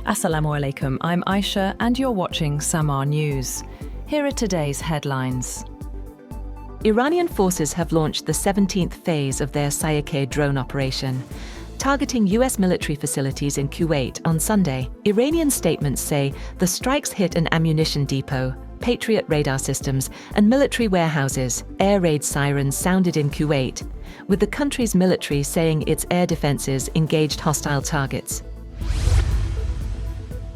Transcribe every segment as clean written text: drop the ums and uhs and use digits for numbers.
Assalamu alaikum, I'm Aisha and you're watching SAMAA News. Here are today's headlines. Iranian forces have launched the 17th phase of their SAMAA UK drone operation, targeting US military facilities in Kuwait on Sunday. Iranian statements say the strikes hit an ammunition depot, Patriot radar systems, and military warehouses. Air raid sirens sounded in Kuwait, with the country's military saying its air defenses engaged hostile targets.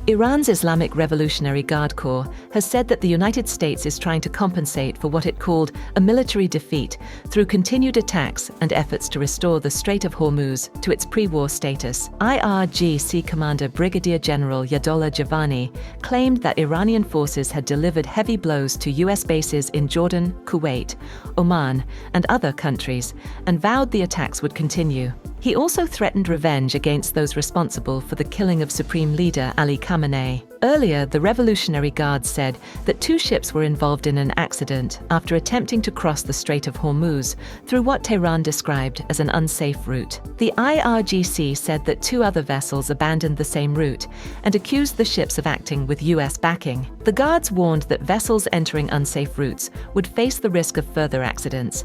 Iran's Islamic Revolutionary Guard Corps has said that the United States is trying to compensate for what it called a military defeat through continued attacks and efforts to restore the Strait of Hormuz to its pre-war status. IRGC Commander Brigadier General Yadollah Javani claimed that Iranian forces had delivered heavy blows to US bases in Jordan, Kuwait, Oman, and other countries, and vowed the attacks would continue. He also threatened revenge against those responsible for the killing of Supreme Leader Ali Khamenei. Earlier, the Revolutionary Guard said that 2 ships were involved in an accident after attempting to cross the Strait of Hormuz through what Tehran described as an unsafe route. The IRGC said that 2 other vessels abandoned the same route and accused the ships of acting with US backing. The guards warned that vessels entering unsafe routes would face the risk of further accidents.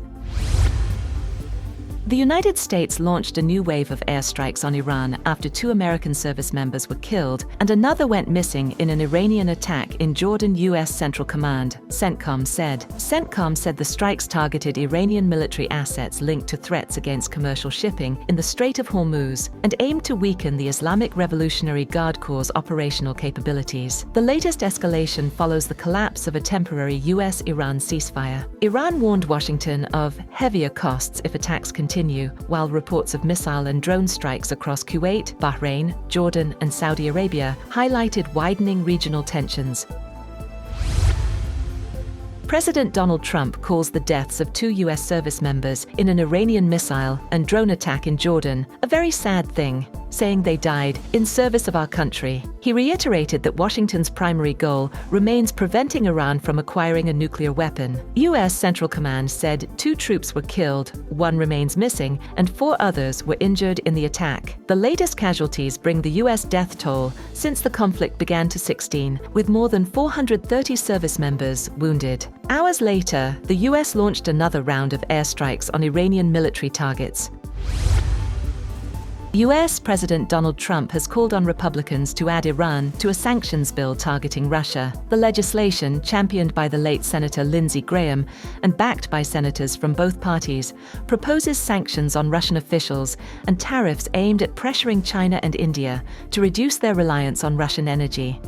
The United States launched a new wave of airstrikes on Iran after 2 American service members were killed and another went missing in an Iranian attack in Jordan. U.S. Central Command, CENTCOM said. CENTCOM said the strikes targeted Iranian military assets linked to threats against commercial shipping in the Strait of Hormuz and aimed to weaken the Islamic Revolutionary Guard Corps' operational capabilities. The latest escalation follows the collapse of a temporary U.S.-Iran ceasefire. Iran warned Washington of heavier costs if attacks continue, while reports of missile and drone strikes across Kuwait, Bahrain, Jordan, and Saudi Arabia highlighted widening regional tensions. President Donald Trump calls the deaths of 2 US service members in an Iranian missile and drone attack in Jordan a very sad thing, saying they died in service of our country. He reiterated that Washington's primary goal remains preventing Iran from acquiring a nuclear weapon. U.S. Central Command said 2 troops were killed, 1 remains missing, and 4 others were injured in the attack. The latest casualties bring the U.S. death toll since the conflict began to 16, with more than 430 service members wounded. Hours later, the U.S. launched another round of airstrikes on Iranian military targets. US President Donald Trump has called on Republicans to add Iran to a sanctions bill targeting Russia. The legislation, championed by the late Senator Lindsey Graham and backed by senators from both parties, proposes sanctions on Russian officials and tariffs aimed at pressuring China and India to reduce their reliance on Russian energy.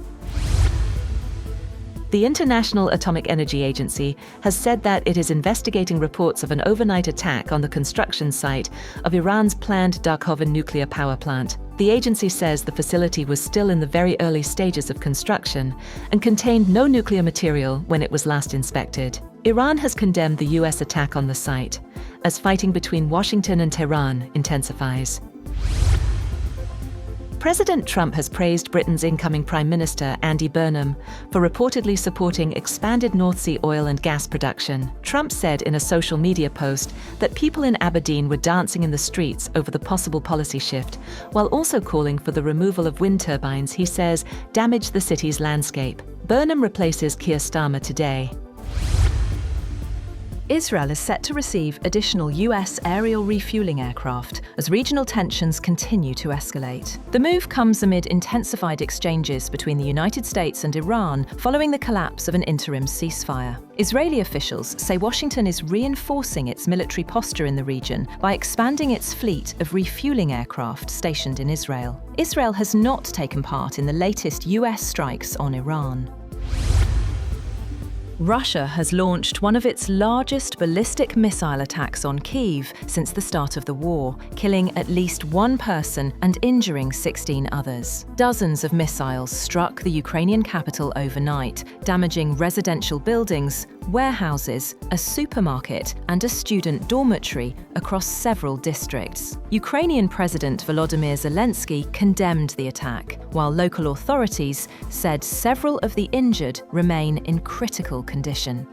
The International Atomic Energy Agency has said that it is investigating reports of an overnight attack on the construction site of Iran's planned Dakhovan nuclear power plant. The agency says the facility was still in the very early stages of construction and contained no nuclear material when it was last inspected. Iran has condemned the US attack on the site, as fighting between Washington and Tehran intensifies. President Trump has praised Britain's incoming Prime Minister, Andy Burnham, for reportedly supporting expanded North Sea oil and gas production. Trump said in a social media post that people in Aberdeen were dancing in the streets over the possible policy shift, while also calling for the removal of wind turbines he says damaged the city's landscape. Burnham replaces Keir Starmer today. Israel is set to receive additional US aerial refueling aircraft as regional tensions continue to escalate. The move comes amid intensified exchanges between the United States and Iran following the collapse of an interim ceasefire. Israeli officials say Washington is reinforcing its military posture in the region by expanding its fleet of refueling aircraft stationed in Israel. Israel has not taken part in the latest US strikes on Iran. Russia has launched one of its largest ballistic missile attacks on Kyiv since the start of the war, killing at least 1 person and injuring 16 others. Dozens of missiles struck the Ukrainian capital overnight, damaging residential buildings, warehouses, a supermarket, and a student dormitory across several districts. Ukrainian President Volodymyr Zelensky condemned the attack, while local authorities said several of the injured remain in critical condition.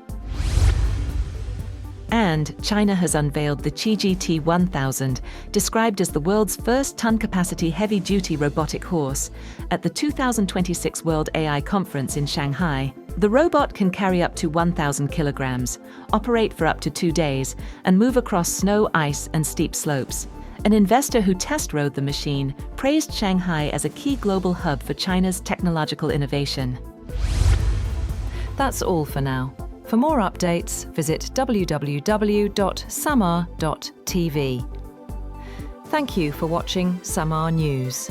And China has unveiled the Qi 1000, described as the world's first ton-capacity heavy-duty robotic horse, at the 2026 World AI Conference in Shanghai. The robot can carry up to 1,000 kilograms, operate for up to 2 days, and move across snow, ice, and steep slopes. An investor who test-rode the machine praised Shanghai as a key global hub for China's technological innovation. That's all for now. For more updates, visit www.samaa.tv. Thank you for watching SAMAA News.